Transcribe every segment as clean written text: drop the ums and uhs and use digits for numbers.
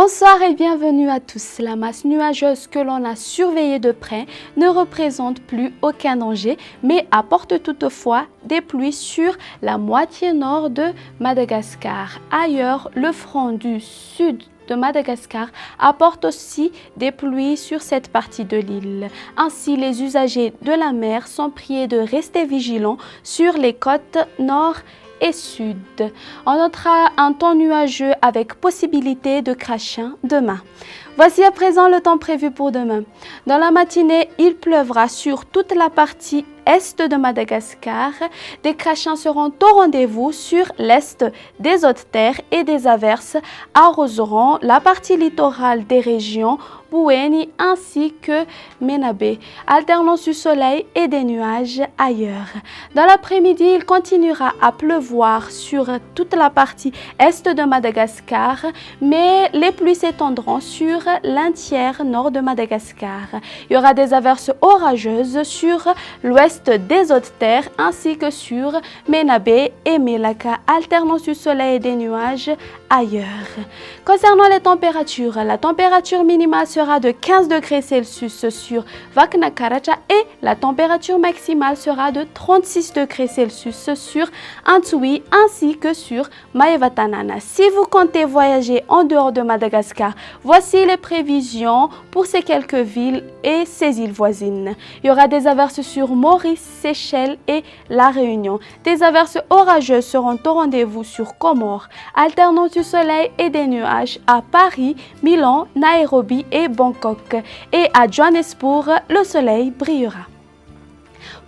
Bonsoir et bienvenue à tous. La masse nuageuse que l'on a surveillée de près ne représente plus aucun danger, mais apporte toutefois des pluies sur la moitié nord de Madagascar. Ailleurs, le front du sud de Madagascar apporte aussi des pluies sur cette partie de l'île. Ainsi, les usagers de la mer sont priés de rester vigilants sur les côtes nord et sud. On notera un temps nuageux avec possibilité de crachin demain. Voici à présent le temps prévu pour demain. Dans la matinée, il pleuvra sur toute la partie est de Madagascar. Des crachins seront au rendez-vous sur l'est des hautes terres et des averses arroseront la partie littorale des régions Bouéni ainsi que Ménabé, alternance du soleil et des nuages ailleurs. Dans l'après-midi, il continuera à pleuvoir sur toute la partie est de Madagascar, mais les pluies s'étendront sur l'entière nord de Madagascar. Il y aura des averses orageuses sur l'ouest des hautes terres ainsi que sur Ménabé et Mélaka, alternance du soleil et des nuages ailleurs. Concernant les températures, la température minimale sera de 15 degrés Celsius sur Vakna-Karacha et la température maximale sera de 36 degrés Celsius sur Antsui ainsi que sur Maevatanana. Si vous comptez voyager en dehors de Madagascar, voici les prévisions pour ces quelques villes et ces îles voisines. Il y aura des averses sur Maurice, Seychelles et La Réunion. Des averses orageuses seront au rendez-vous sur Comores, alternance du soleil et des nuages à Paris, Milan, Nairobi et Bangkok. Et à Johannesburg, le soleil brillera.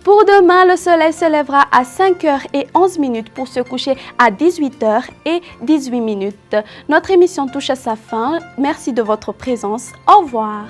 Pour demain, le soleil se lèvera à 5h11 pour se coucher à 18h18. Notre émission touche à sa fin. Merci de votre présence. Au revoir.